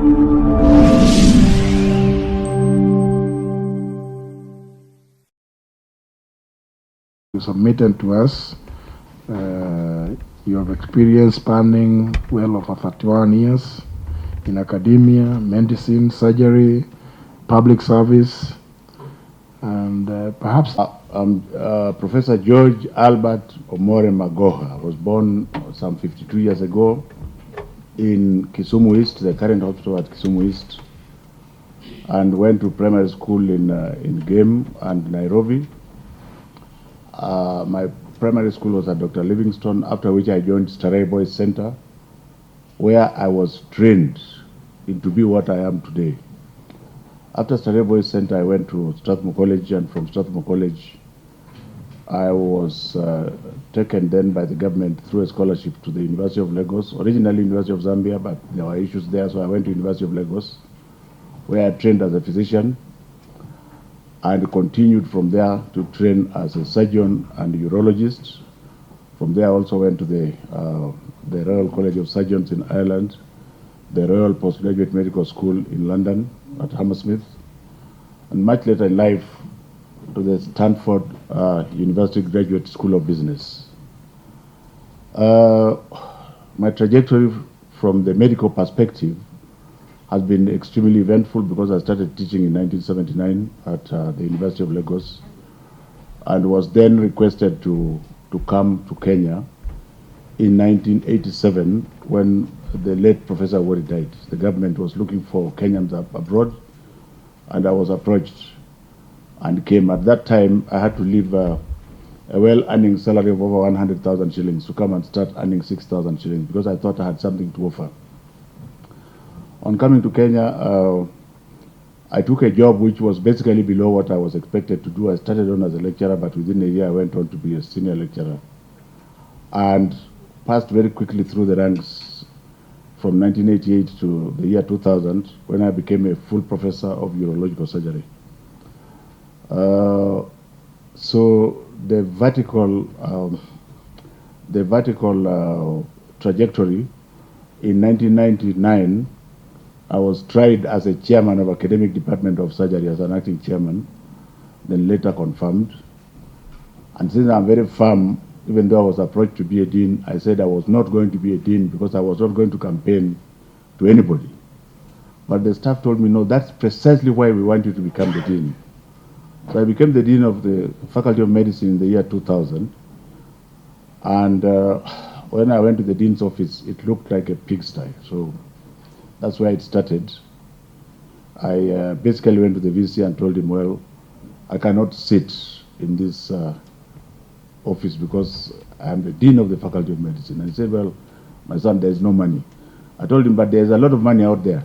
You submitted to us. You have experience spanning well over 31 years in academia, medicine, surgery, public service, and perhaps Professor George Albert Omore Magoha. I was born some 52 years ago in Kisumu East, the current hospital at Kisumu East, and went to primary school in Game and Nairobi. My primary school was at Dr. Livingstone, after which I joined Starehe Boys Center, where I was trained into be what I am today. After Starehe Boys Center, I went to Strathmore College, and from Strathmore College, I was taken then by the government through a scholarship to the University of Lagos, originally University of Zambia, but there were issues there, so I went to University of Lagos, where I trained as a physician, and continued from there to train as a surgeon and urologist. From there, I also went to the Royal College of Surgeons in Ireland, the Royal Postgraduate Medical School in London at Hammersmith, and much later in life to the Stanford University Graduate School of Business. My trajectory from the medical perspective has been extremely eventful because I started teaching in 1979 at the University of Lagos, and was then requested to come to Kenya in 1987 when the late Professor Wori died. The government was looking for Kenyans abroad, and I was approached and came. At that time, I had to leave a well-earning salary of over 100,000 shillings to come and start earning 6,000 shillings because I thought I had something to offer. On coming to Kenya, I took a job which was basically below what I was expected to do. I started on as a lecturer, but within a year I went on to be a senior lecturer, and passed very quickly through the ranks from 1988 to the year 2000, when I became a full professor of urological surgery. So the vertical trajectory, in 1999, I was tried as a chairman of academic department of surgery as an acting chairman, then later confirmed. And since I'm very firm, even though I was approached to be a dean, I said I was not going to be a dean because I was not going to campaign to anybody. But the staff told me, no, that's precisely why we want you to become the dean. So I became the dean of the Faculty of Medicine in the year 2000. And when I went to the dean's office, it looked like a pigsty. So that's where it started. I basically went to the VC and told him, well, I cannot sit in this office because I'm the dean of the Faculty of Medicine. And he said, well, my son, there's no money. I told him, but there's a lot of money out there.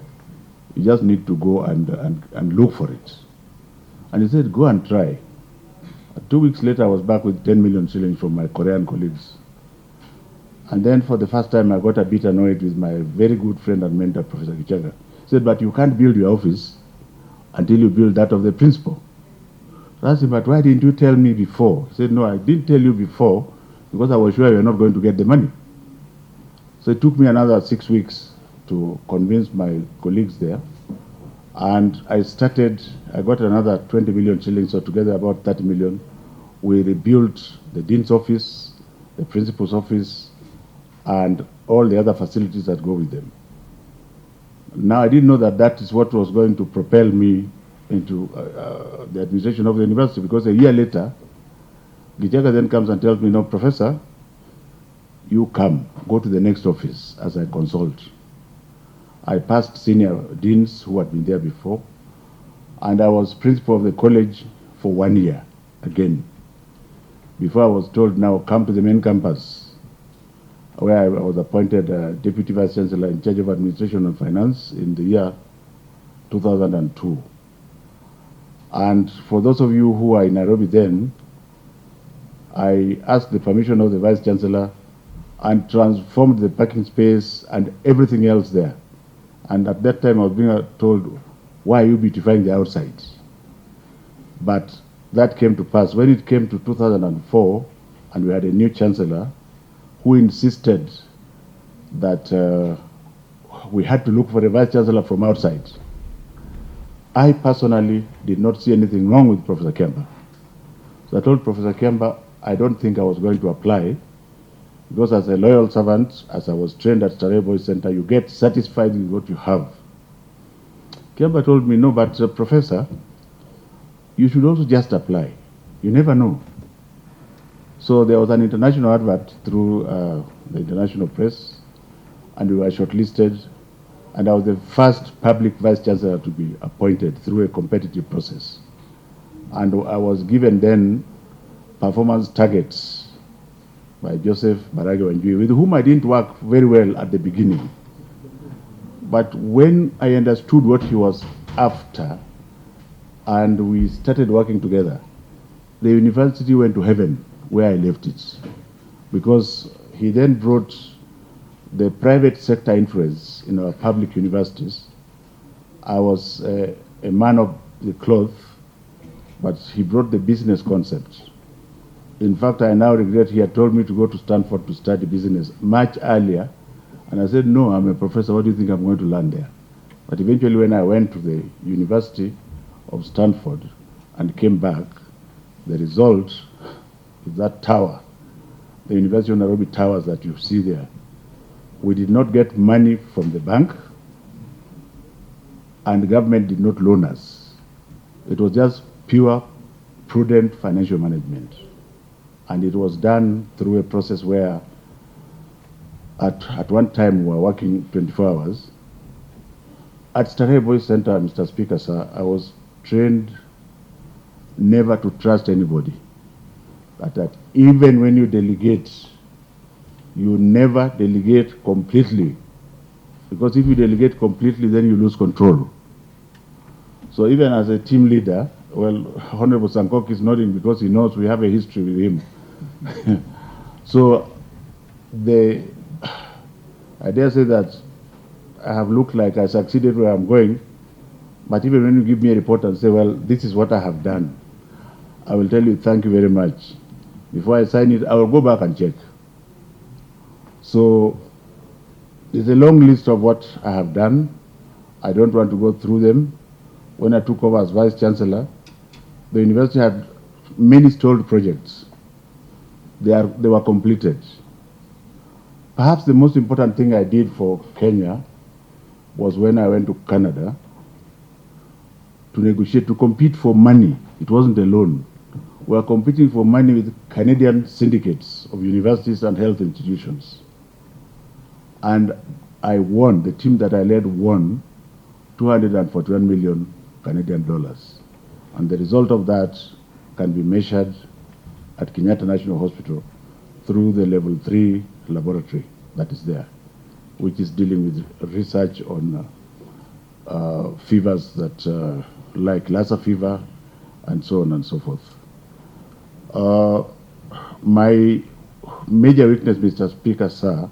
You just need to go and look for it. And he said, go and try. 2 weeks later, I was back with 10 million shillings from my Korean colleagues. And then for the first time, I got a bit annoyed with my very good friend and mentor, Professor Kichaga. He said, but you can't build your office until you build that of the principal. So I asked him, but why didn't you tell me before? He said, no, I didn't tell you before because I was sure you were not going to get the money. So it took me another 6 weeks to convince my colleagues there. And I got another 20 million shillings, so together about 30 million. We rebuilt the dean's office, the principal's office, and all the other facilities that go with them. Now, I didn't know that that is what was going to propel me into the administration of the university, because a year later, Gijaga then comes and tells me, no, Professor, you go to the next office as I consult. I passed senior deans who had been there before, and I was principal of the college for 1 year again, before I was told, now come to the main campus, where I was appointed Deputy Vice Chancellor in charge of Administration and Finance in the year 2002. And for those of you who are in Nairobi then, I asked the permission of the Vice Chancellor and transformed the parking space and everything else there. And at that time I was being told, why are you beautifying the outside? But that came to pass. When it came to 2004, and we had a new Chancellor, who insisted that we had to look for a vice chancellor from outside. I personally did not see anything wrong with Professor Kemba. So I told Professor Kemba, I don't think I was going to apply, because as a loyal servant, as I was trained at Starehe Boys Center, you get satisfied with what you have. Kemba told me, no, but Professor, you should also just apply. You never know. So there was an international advert through the international press, and we were shortlisted, and I was the first public vice chancellor to be appointed through a competitive process. And I was given then performance targets by Joseph Barage-Wanjui, with whom I didn't work very well at the beginning. But when I understood what he was after, and we started working together, the university went to heaven where I left it. Because he then brought the private sector influence in our public universities. I was a man of the cloth, but he brought the business concept. In fact, I now regret he had told me to go to Stanford to study business much earlier. And I said, no, I'm a professor. What do you think I'm going to learn there? But eventually, when I went to the University of Stanford and came back, the result is that tower, the University of Nairobi towers that you see there. We did not get money from the bank, and the government did not loan us. It was just pure, prudent financial management. And it was done through a process where at one time we were working 24 hours. At Starehe Boys Center, Mr. Speaker, sir, I was trained never to trust anybody. That even when you delegate, you never delegate completely. Because if you delegate completely, then you lose control. So even as a team leader, well, Honorable Sankok is nodding because he knows we have a history with him. So I dare say that I have looked like I succeeded where I'm going, but even when you give me a report and say, well, this is what I have done, I will tell you thank you very much. Before I sign it, I will go back and check. So there's a long list of what I have done. I don't want to go through them. When I took over as Vice Chancellor, the university had many stalled projects. They were completed. Perhaps the most important thing I did for Kenya was when I went to Canada to negotiate, to compete for money. It wasn't a loan. We were competing for money with Canadian syndicates of universities and health institutions. And I won, the team that I led won 241 million Canadian dollars. And the result of that can be measured at Kenyatta National Hospital through the level 3 laboratory that is there, which is dealing with research on fevers that like Lassa fever and so on and so forth. My major weakness, Mr. Speaker, sir,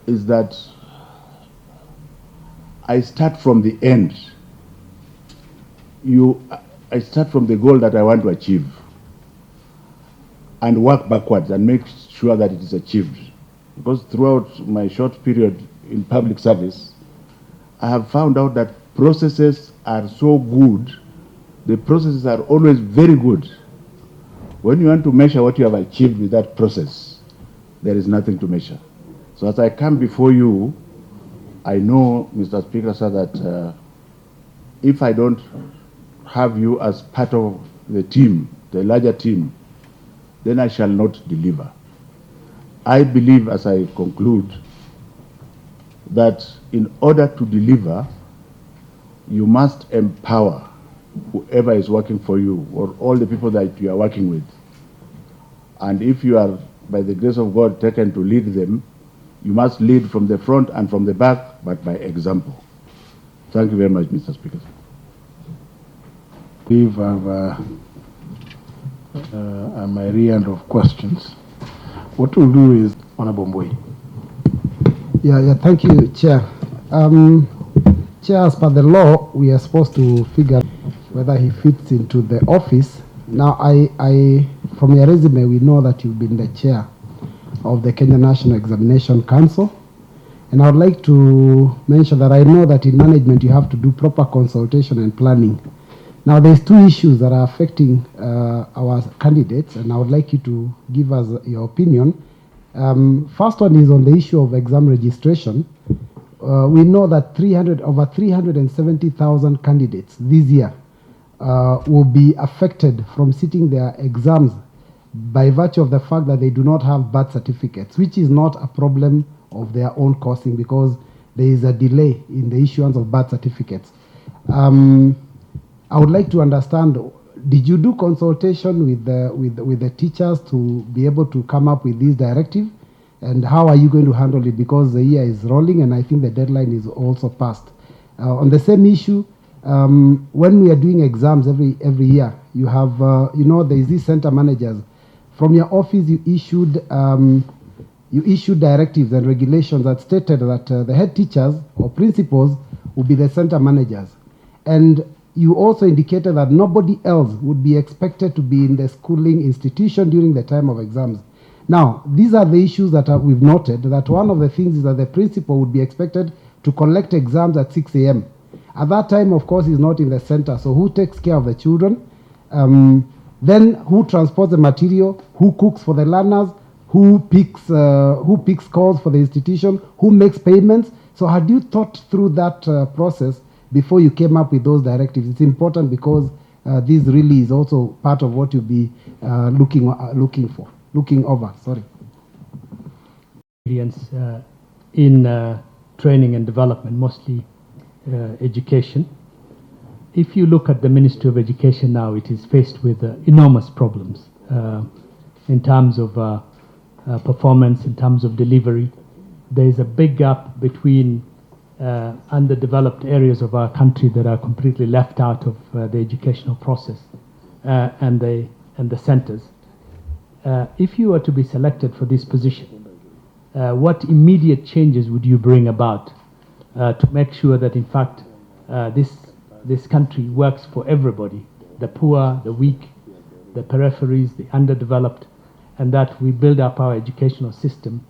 is that I start from the end. I start from the goal that I want to achieve and work backwards and make sure that it is achieved. Because throughout my short period in public service, I have found out that processes are so good, the processes are always very good. When you want to measure what you have achieved with that process, there is nothing to measure. So as I come before you, I know, Mr. Speaker, sir, that if I don't have you as part of the team, the larger team, then I shall not deliver. I believe, as I conclude, that in order to deliver, you must empower whoever is working for you or all the people that you are working with. And if you are, by the grace of God, taken to lead them, you must lead from the front and from the back, but by example. Thank you very much, Mr. Speaker. We have a myriad of questions. What we'll do is, Honorable Mbui. Yeah, thank you, Chair. Chair, as per the law, we are supposed to figure whether he fits into the office. Now, from your resume, we know that you've been the chair of the Kenya National Examination Council, And I would like to mention that I know that in management you have to do proper consultation and planning. Now there's two issues that are affecting our candidates, and I would like you to give us your opinion. First one is on the issue of exam registration. We know that over 370,000 candidates this year will be affected from sitting their exams by virtue of the fact that they do not have birth certificates, which is not a problem of their own causing because there is a delay in the issuance of birth certificates. I would like to understand, did you do consultation with the teachers to be able to come up with this directive? And how are you going to handle it? Because the year is rolling and I think the deadline is also passed. On the same issue, when we are doing exams every year, you have, there is these center managers. From your office, you issued directives and regulations that stated that the head teachers or principals would be the center managers. And you also indicated that nobody else would be expected to be in the schooling institution during the time of exams. Now, these are the issues that we've noted, that one of the things is that the principal would be expected to collect exams at 6 a.m. At that time, of course, he's not in the center, so who takes care of the children? Then who transports the material? Who cooks for the learners? Who picks calls for the institution? Who makes payments? So had you thought through that process before you came up with those directives? It's important because this really is also part of what you'll be looking over. Experience in training and development, mostly education. If you look at the Ministry of Education now, it is faced with enormous problems in terms of performance, in terms of delivery. There is a big gap between underdeveloped areas of our country that are completely left out of the educational process and the centers. If you were to be selected for this position, what immediate changes would you bring about to make sure that in fact this country works for everybody, the poor, the weak, the peripheries, the underdeveloped, and that we build up our educational system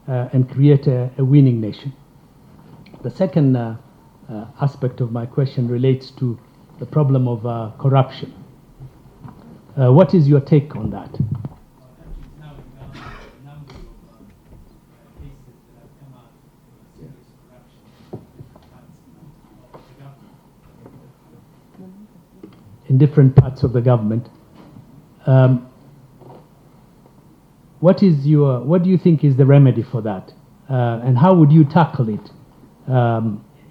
and create a winning nation? The second aspect of my question relates to the problem of corruption. What is your take on that? In different parts of the government. What do you think is the remedy for that? And how would you tackle it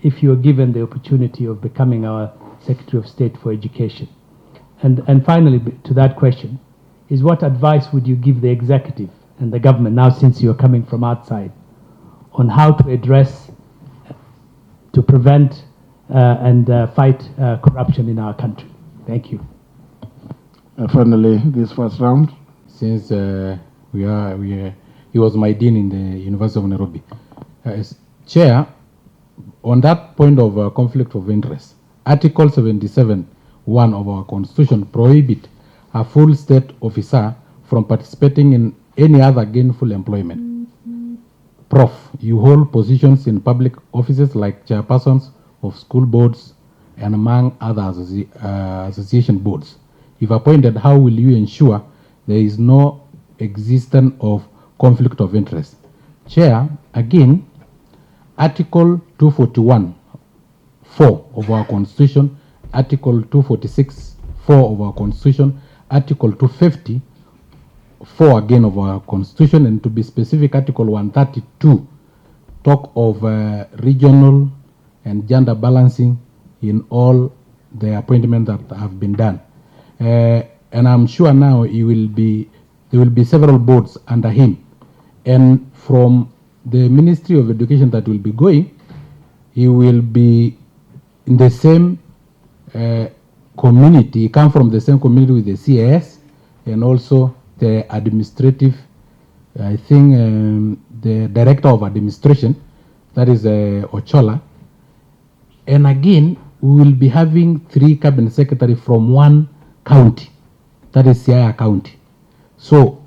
if you are given the opportunity of becoming our Secretary of State for Education? And finally, to that question, is what advice would you give the executive and the government, now since you're coming from outside, on how to address, to prevent and fight corruption in our country? Thank you. Finally, this first round. Since he was my dean in the University of Nairobi. As chair, on that point of conflict of interest, Article 77(1) of our Constitution prohibit a full state officer from participating in any other gainful employment. Prof, you hold positions in public offices like chairpersons of school boards and among other association boards. If appointed, how will you ensure there is no existence of conflict of interest? Chair, again, Article 241(4) of our Constitution, Article 246(4) of our Constitution, Article 250(4) again of our Constitution, and to be specific, Article 132 talk of regional and gender balancing in all the appointments that have been done. And I'm sure now there will be several boards under him. And from the Ministry of Education that will be going, he will be in the same community, he come from the same community with the CAS and also the administrative, I think the Director of Administration, that is Ochola. And again, we will be having 3 cabinet secretaries from one county, that is Siaya County. So,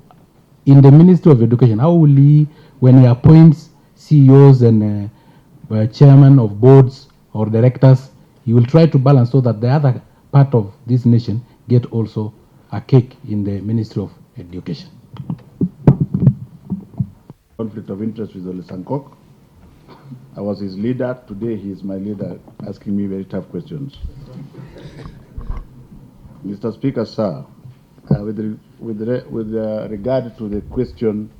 in the Ministry of Education, how will he, when he appoints CEOs and chairmen of boards or directors. He will try to balance so that the other part of this nation get also a cake in the Ministry of Education. Conflict of interest with Ole Sankok. I was his leader. Today he is my leader, asking me very tough questions. Mr. Speaker, sir, with regard to the question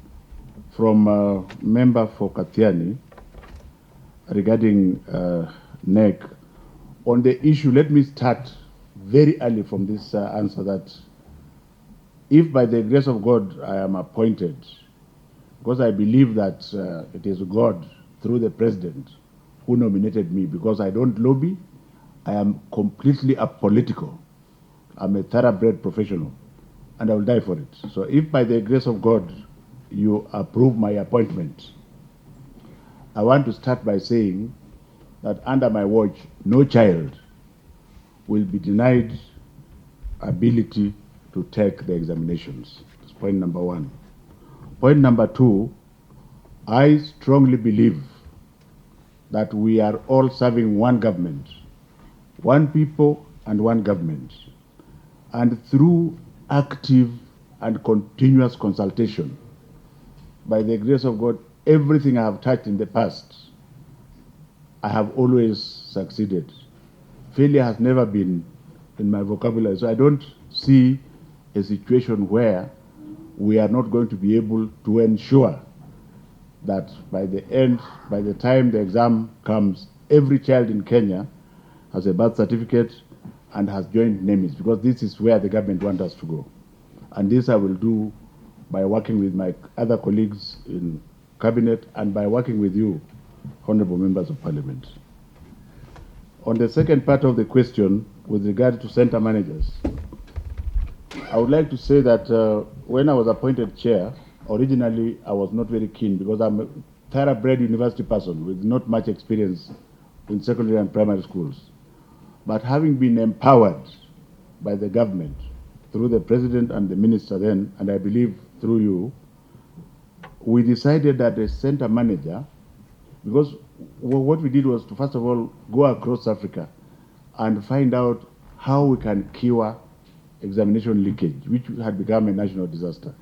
from member for Katiani regarding NEC, on the issue, let me start very early from this answer that if by the grace of God I am appointed, because I believe that it is God through the president who nominated me, because I don't lobby, I am completely apolitical. I'm a thoroughbred professional, and I will die for it. So if by the grace of God you approve my appointment, I want to start by saying that under my watch, no child will be denied ability to take the examinations. That's point number one. Point number two, I strongly believe that we are all serving one government, one people and one government. And through active and continuous consultation, by the grace of God, everything I have touched in the past, I have always succeeded. Failure has never been in my vocabulary. So I don't see a situation where we are not going to be able to ensure that by the time the exam comes, every child in Kenya has a birth certificate and has joined NEMIS, because this is where the government wants us to go. And this I will do by working with my other colleagues in cabinet and by working with you, honorable members of parliament. On the second part of the question, with regard to center managers, I would like to say that when I was appointed chair, originally I was not very keen, because I'm a thoroughbred university person with not much experience in secondary and primary schools. But having been empowered by the government through the president and the minister then, and I believe through you, we decided that a center manager, because what we did was to first of all go across Africa and find out how we can cure examination leakage, which had become a national disaster.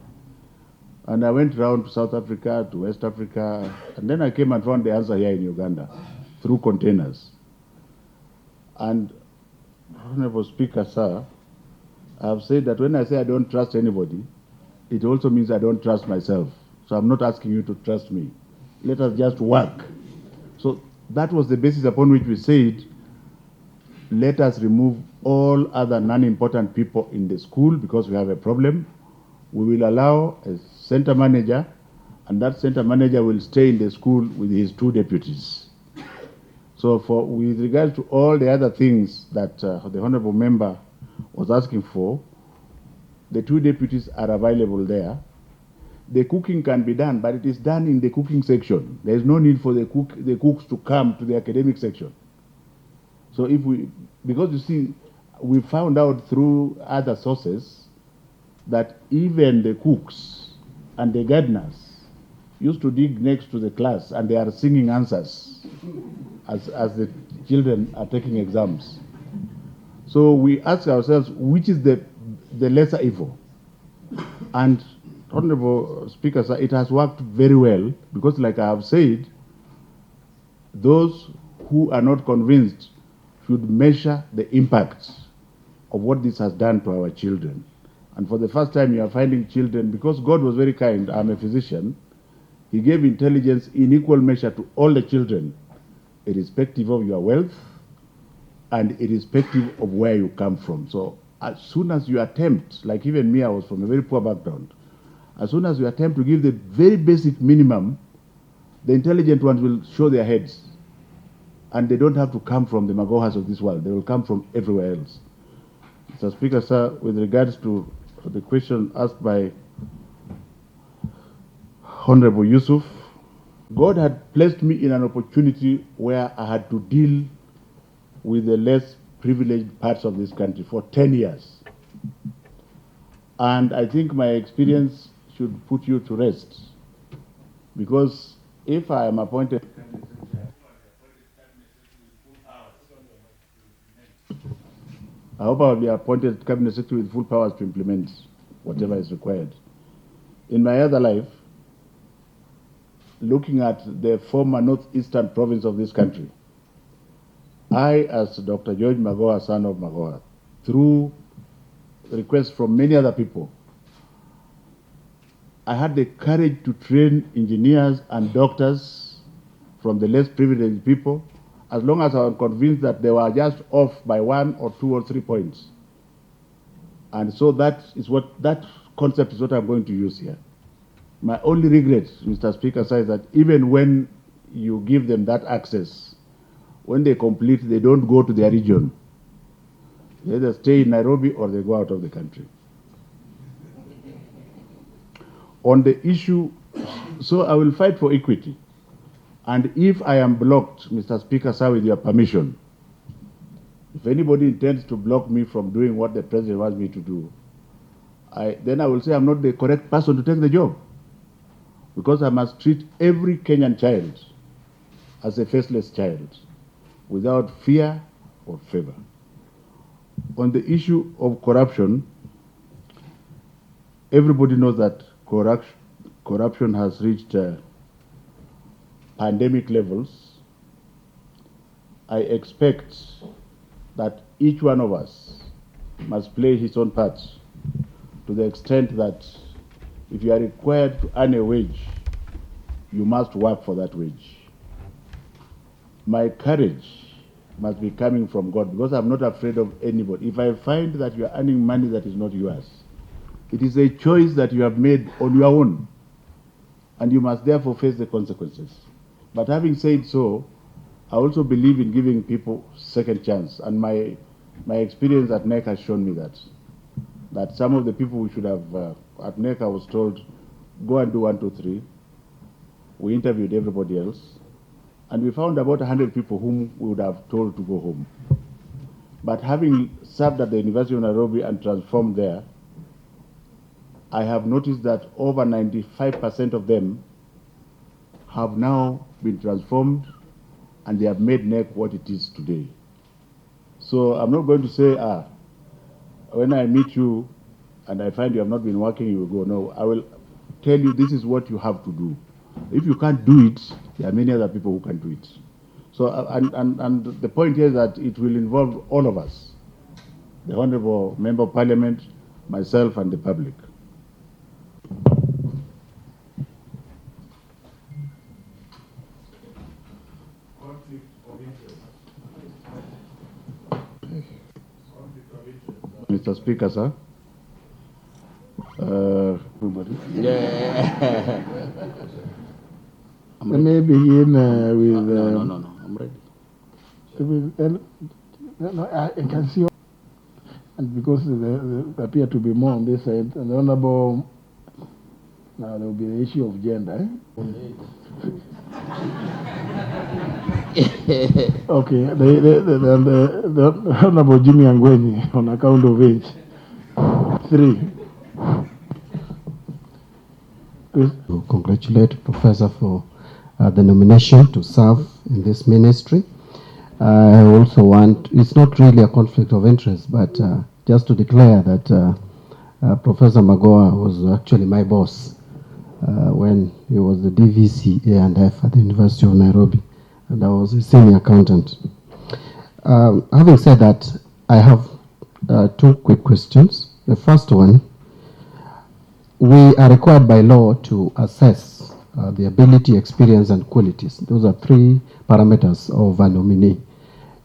And I went around to South Africa, to West Africa, and then I came and found the answer here in Uganda through containers. And, Honorable Speaker, sir, I have said that when I say I don't trust anybody, it also means I don't trust myself. So I'm not asking you to trust me. Let us just work. So that was the basis upon which we said, let us remove all other non-important people in the school because we have a problem. We will allow a center manager, and that center manager will stay in the school with his 2 deputies. So with regard to all the other things that the honorable member was asking for, the 2 deputies are available there. The cooking can be done, but it is done in the cooking section. There is no need for the cooks to come to the academic section. So because you see, we found out through other sources that even the cooks and the gardeners used to dig next to the class and they are singing answers as the children are taking exams. So we ask ourselves, which is the lesser evil? And Honorable Speaker, sir, it has worked very well, because like I have said, those who are not convinced should measure the impact of what this has done to our children. And for the first time you are finding children, because God was very kind, I'm a physician, He gave intelligence in equal measure to all the children, irrespective of your wealth and irrespective of where you come from. So as soon as you attempt, like even me, I was from a very poor background, as soon as you attempt to give the very basic minimum, the intelligent ones will show their heads. And they don't have to come from the Magohas of this world. They will come from everywhere else. Mr. Speaker, sir, with regards to the question asked by Honorable Yusuf, God had placed me in an opportunity where I had to deal with the less privileged parts of this country for 10 years. And I think my experience should put you to rest, because if I am appointed, I hope I will be appointed cabinet secretary with full powers to implement whatever is required. In my other life, looking at the former northeastern province of this country, I, as Dr. George Magoha, son of Magoha, through requests from many other people, I had the courage to train engineers and doctors from the less privileged people, as long as I was convinced that they were just off by 1 or 2 or 3 points. And so that concept is what I'm going to use here. My only regret, Mr. Speaker, is that even when you give them that access, when they complete, they don't go to their region. They either stay in Nairobi or they go out of the country. On the issue, so I will fight for equity. And if I am blocked, Mr. Speaker, sir, with your permission, if anybody intends to block me from doing what the president wants me to do, then I will say I'm not the correct person to take the job. Because I must treat every Kenyan child as a faceless child, without fear or favor. On the issue of corruption, everybody knows that corruption has reached pandemic levels. I expect that each one of us must play his own part, to the extent that if you are required to earn a wage, you must work for that wage. My courage must be coming from God, because I'm not afraid of anybody. If I find that you are earning money that is not yours, it is a choice that you have made on your own, and you must therefore face the consequences. But having said so, I also believe in giving people second chance, and my experience at NEC has shown me that some of the people we should have at NEC, I was told, go and do 1, 2, 3. We interviewed everybody else, and we found about 100 people whom we would have told to go home. But having served at the University of Nairobi and transformed there, I have noticed that over 95% of them have now been transformed, and they have made NEC what it is today. So I'm not going to say, when I meet you and I find you have not been working, you will go. No, I will tell you this is what you have to do. If you can't do it, there are many other people who can do it. So, and the point here is that it will involve all of us, the Honorable Member of Parliament, myself, and the public. Mr. Speaker, sir. Everybody. Yeah. Let me begin with. No, I'm ready. I can see, and because there appear to be more on this side, and the Honorable, now there will be the issue of gender. Okay, the Honorable Jimmy Angweni on account of age. 3. To congratulate Professor for the nomination to serve in this ministry. I also want, it's not really a conflict of interest, but just to declare that Professor Magoha was actually my boss when he was the DVC A&F at the University of Nairobi, and I was a senior accountant. Having said that, I have 2 quick questions. The first one, we are required by law to assess the ability, experience, and qualities. Those are 3 parameters of a nominee.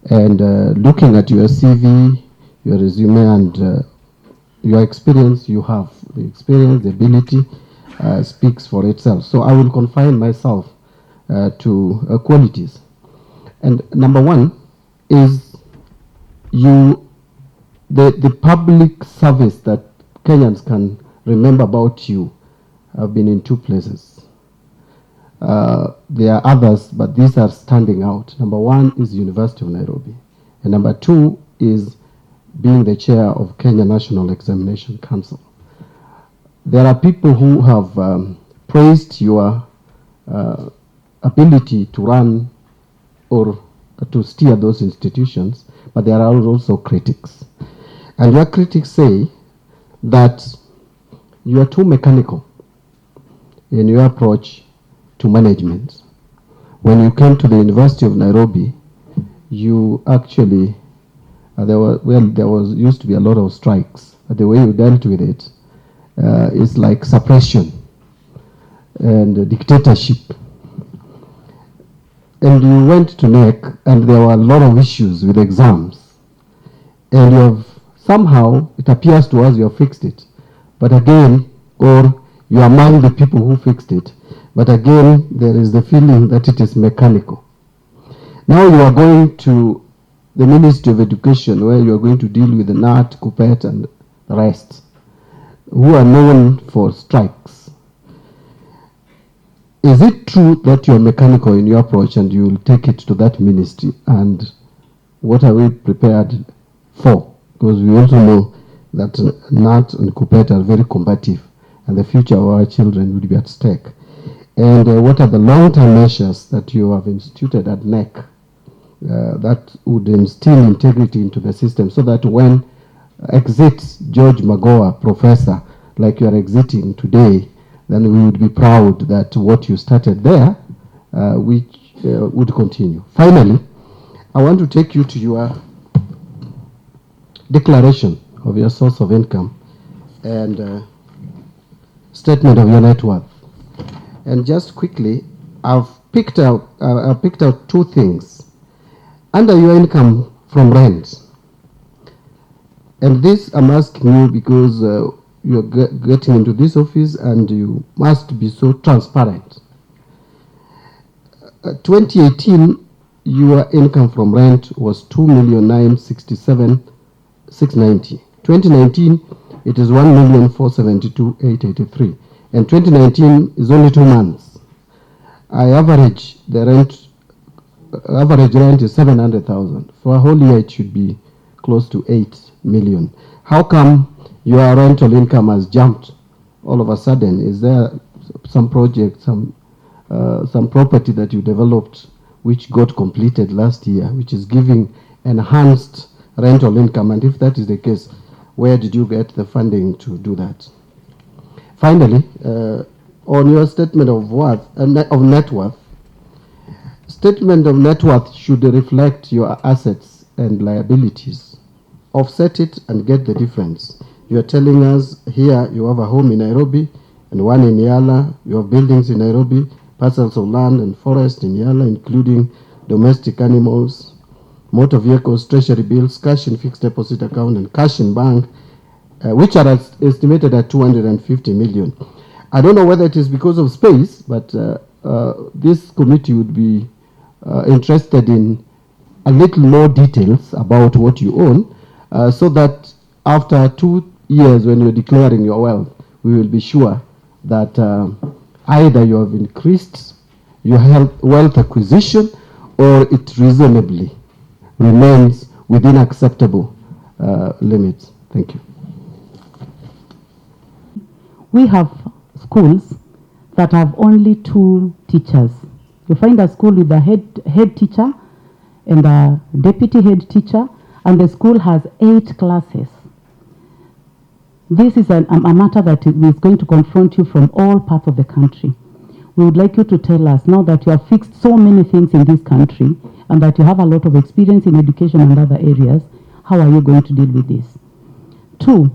And looking at your CV, your resume, and your experience, you have the experience, the ability speaks for itself. So I will confine myself to qualities. And number 1 is the public service that Kenyans can remember about you have been in 2 places. There are others, but these are standing out. Number 1 is University of Nairobi, and number 2 is being the chair of Kenya National Examination Council. There are people who have praised your ability to run or to steer those institutions, but there are also critics. And your critics say that you are too mechanical in your approach to management. When you came to the University of Nairobi, you actually, there used to be a lot of strikes, but the way you dealt with it is like suppression and dictatorship. And you went to NEC, and there were a lot of issues with exams. And you have somehow, it appears to us, you have fixed it. But again, or you are among the people who fixed it. But again, there is the feeling that it is mechanical. Now you are going to the Ministry of Education, where you are going to deal with the NAT, KUPPET, and the rest, who are known for strikes. Is it true that you are mechanical in your approach and you will take it to that ministry? And what are we prepared for? Because we also know that NAT and KUPPET are very combative, and the future of our children would be at stake. And what are the long-term measures that you have instituted at NEC that would instill integrity into the system, so that when exits George Magoha, professor, like you are exiting today, then we would be proud that what you started there would continue. Finally, I want to take you to your declaration of your source of income and statement of your net worth. And just quickly, I've picked out two things. Under your income from rent, and this I'm asking you because you're getting into this office and you must be so transparent. 2018, your income from rent was 2,967,690. 2019, it is 1,472,883. And 2019 is only 2 months. I average the rent. Average rent is 700,000. For a whole year, it should be close to 8 million. How come your rental income has jumped all of a sudden? Is there some project, some property that you developed which got completed last year, which is giving enhanced rental income? And if that is the case, where did you get the funding to do that? Finally, on your statement of net worth, statement of net worth should reflect your assets and liabilities. Offset it and get the difference. You are telling us here you have a home in Nairobi and one in Yala. You have buildings in Nairobi, parcels of land and forest in Yala, including domestic animals, motor vehicles, treasury bills, cash in fixed deposit account, and cash in bank, which are estimated at 250 million. I don't know whether it is because of space, but this committee would be interested in a little more details about what you own, so that after 2 years when you're declaring your wealth, we will be sure that either you have increased your wealth acquisition or it reasonably remains within acceptable limits. Thank you. We have schools that have only 2 teachers. You find a school with a head teacher and a deputy head teacher, and the school has 8 classes. This is a matter that is going to confront you from all parts of the country. We would like you to tell us, now that you have fixed so many things in this country and that you have a lot of experience in education and other areas, how are you going to deal with this? 2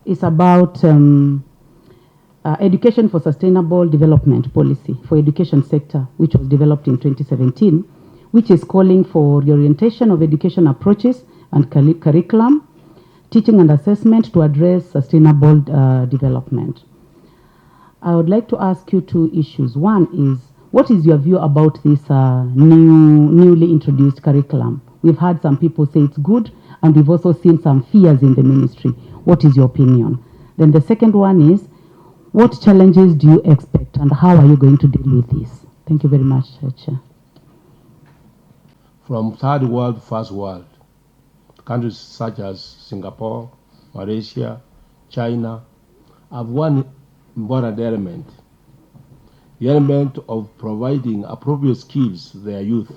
is about Education for Sustainable Development policy for education sector, which was developed in 2017, which is calling for the orientation of education approaches and curriculum, teaching and assessment to address sustainable development. I would like to ask you 2 issues. One is, what is your view about this newly introduced curriculum? We've had some people say it's good, and we've also seen some fears in the ministry. What is your opinion? Then the second one is, what challenges do you expect, and how are you going to deal with this? Thank you very much, Chair. From third world, first world, countries such as Singapore, Malaysia, China, have one important element. the element of providing appropriate skills to their youth.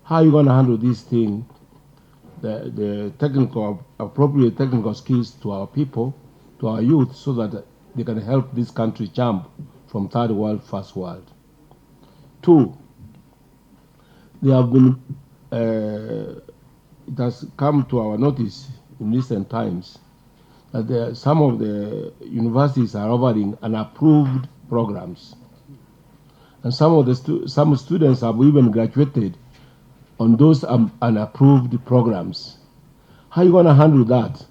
How are you going to handle this thing, the appropriate technical skills to our people, to our youth, so that they can help this country jump from third world, first world? Two, there have been, it has come to our notice in recent times that some of the universities are offering unapproved programs, and some students have even graduated on those unapproved programs. How are you going to handle that?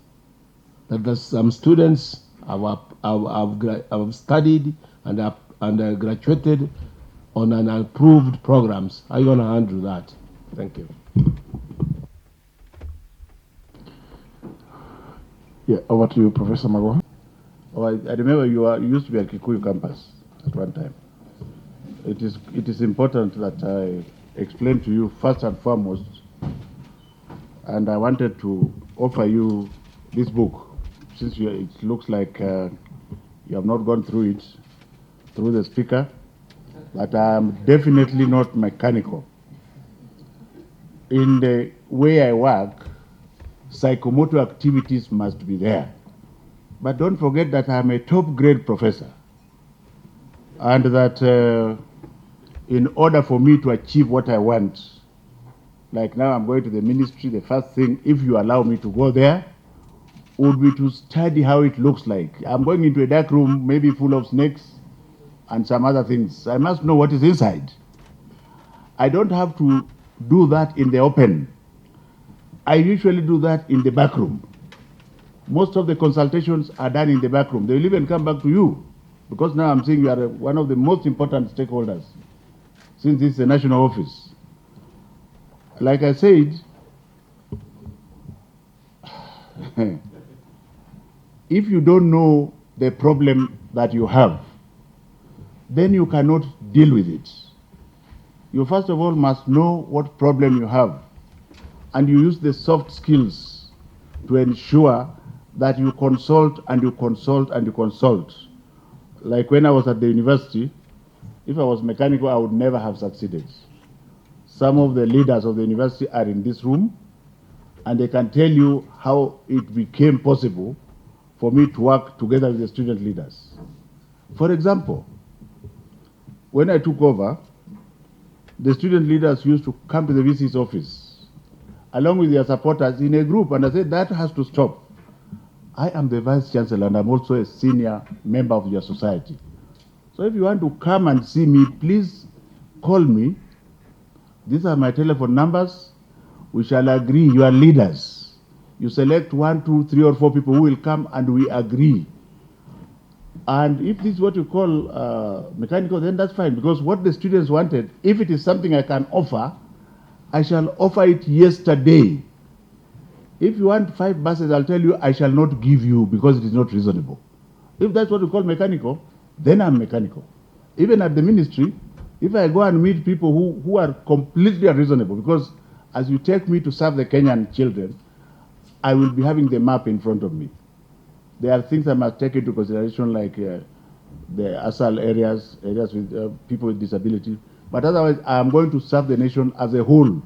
That there's some students have studied and graduated on unapproved programs. How are you going to handle that? Thank you. Yeah, over to you, Professor Magoha. Oh, I remember you used to be at Kikuyu campus at one time. It is important that I explain to you first and foremost, and I wanted to offer you this book, since it looks like you have not gone through it, through the speaker, but I am definitely not mechanical. In the way I work, psychomotor activities must be there. But don't forget that I'm a top grade professor, and that in order for me to achieve what I want, like now I'm going to the ministry, the first thing, if you allow me to go there, would be to study how it looks like. I'm going into a dark room, maybe full of snakes and some other things. I must know what is inside. I don't have to do that in the open. I usually do that in the back room. Most of the consultations are done in the back room. They will even come back to you, because now I'm saying you are one of the most important stakeholders, since this is a national office. Like I said, if you don't know the problem that you have, then you cannot deal with it. You first of all must know what problem you have, and you use the soft skills to ensure that you consult and you consult and you consult. Like when I was at the university, if I was mechanical, I would never have succeeded. Some of the leaders of the university are in this room, and they can tell you how it became possible for me to work together with the student leaders. For example, when I took over, the student leaders used to come to the VC's office along with their supporters in a group, and I said, that has to stop. I am the Vice Chancellor, and I'm also a senior member of your society. So if you want to come and see me, please call me. These are my telephone numbers. We shall agree. You are leaders. You select 1, 2, 3, or 4 people who will come, and we agree. And if this is what you call mechanical, then that's fine, because what the students wanted, if it is something I can offer, I shall offer it yesterday. If you want 5 buses, I'll tell you I shall not give you because it is not reasonable. If that's what you call mechanical, then I'm mechanical. Even at the ministry, if I go and meet people who are completely unreasonable, because as you take me to serve the Kenyan children, I will be having the map in front of me. There are things I must take into consideration, like the ASAL areas with people with disability. But otherwise, I am going to serve the nation as a whole.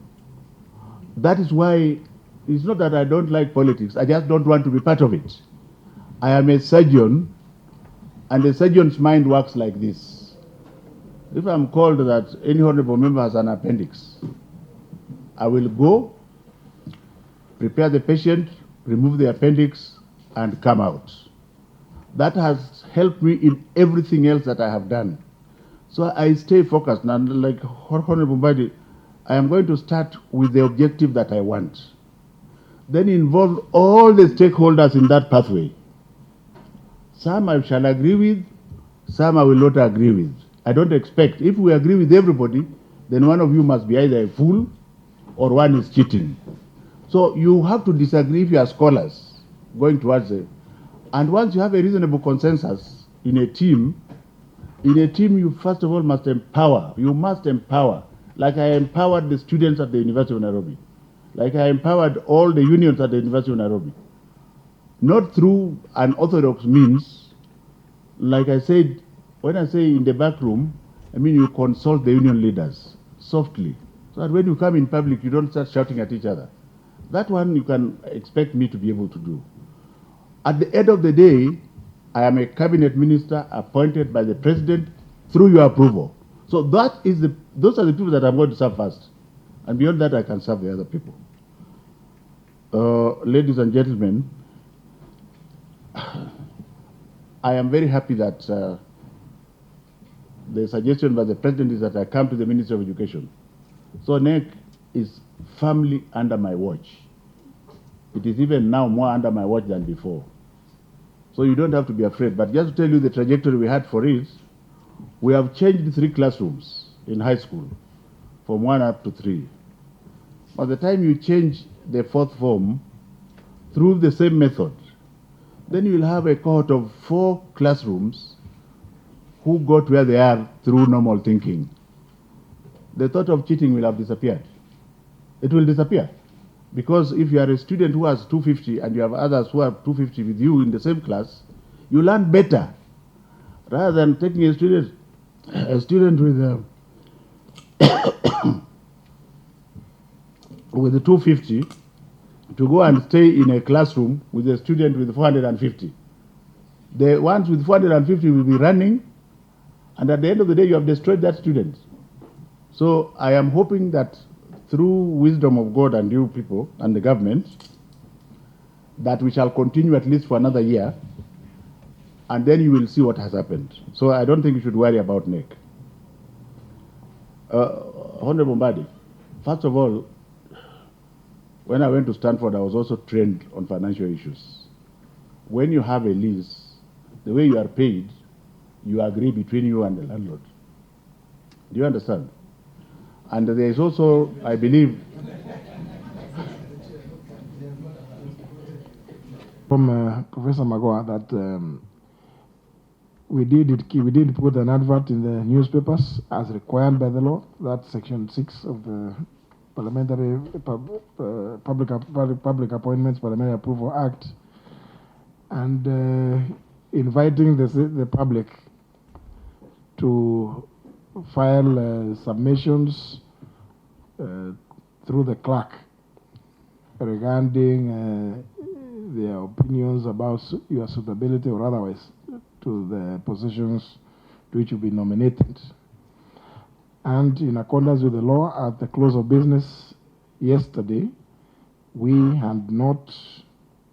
That is why it's not that I don't like politics. I just don't want to be part of it. I am a surgeon, and a surgeon's mind works like this. If I'm called that any honorable member has an appendix, I will go, prepare the patient, remove the appendix, and come out. That has helped me in everything else that I have done. So I stay focused. And like Honorable Mbadi, I am going to start with the objective that I want. Then involve all the stakeholders in that pathway. Some I shall agree with, some I will not agree with. I don't expect, if we agree with everybody, then one of you must be either a fool or one is cheating. So you have to disagree if you are scholars going towards it. And once you have a reasonable consensus in a team, you first of all must empower. You must empower. Like I empowered the students at the University of Nairobi. Like I empowered all the unions at the University of Nairobi. Not through an orthodox means. Like I said, When I say in the back room, I mean you consult the union leaders softly, so that when you come in public, you don't start shouting at each other. That one you can expect me to be able to do. At the end of the day, I am a cabinet minister appointed by the president through your approval. So those are the people that I'm going to serve first. And beyond that, I can serve the other people. Ladies and gentlemen, I am very happy that the suggestion by the president is that I come to the Ministry of Education. So NEC is firmly under my watch. It is even now more under my watch than before. So you don't have to be afraid. But just to tell you the trajectory we had for it, we have changed 3 classrooms in high school, from 1 up to 3. By the time you change the 4th form through the same method, then you will have a cohort of 4 classrooms who got where they are through normal thinking. The thought of cheating will have disappeared. It will disappear. Because if you are a student who has 250 and you have others who have 250 with you in the same class, you learn better. Rather than taking a student with with the 250 to go and stay in a classroom with a student with 450. The ones with 450 will be running, and at the end of the day, you have destroyed that student. So I am hoping that through wisdom of God and you people and the government, that we shall continue at least for another year, and then you will see what has happened. So I don't think you should worry about NEC. Honorable Mbadi, first of all, when I went to Stanford, I was also trained on financial issues. When you have a lease, the way you are paid, you agree between you and the landlord. Do you understand? And there is also, I believe, from Professor Magoha that we did put an advert in the newspapers as required by the law. That's Section 6 of the Parliamentary Public Appointments Parliamentary Approval Act, and inviting the public to file submissions through the clerk regarding their opinions about your suitability or otherwise to the positions to which you'll be nominated. And in accordance with the law, at the close of business yesterday, we had not,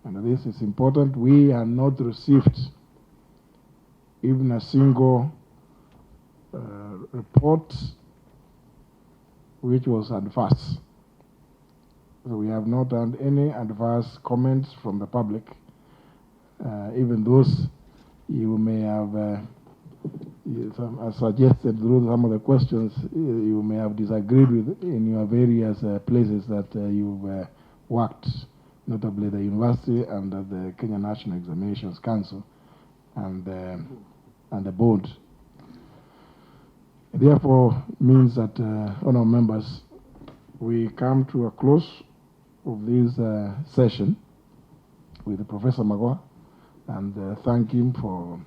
and this is important, we had not received even a single report which was adverse. So we have not had any adverse comments from the public, even those you may have suggested through some of the questions you may have disagreed with in your various places that you've worked, notably the university and the Kenya National Examinations Council and the board. Therefore, means that, honourable members, we come to a close of this session with Professor Magoha, and thank him for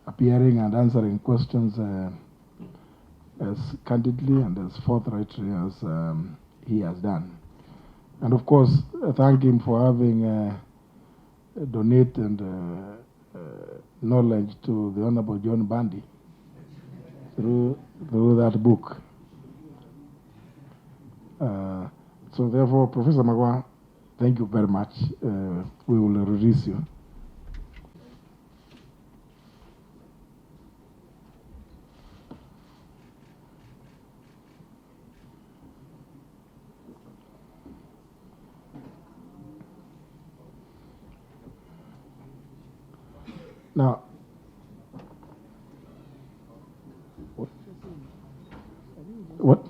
appearing and answering questions as candidly and as forthrightly as he has done. And of course, thank him for having donated knowledge to the Honorable John Bandi through that book. So therefore, Professor Magoha, thank you very much. We will release you. Now, what?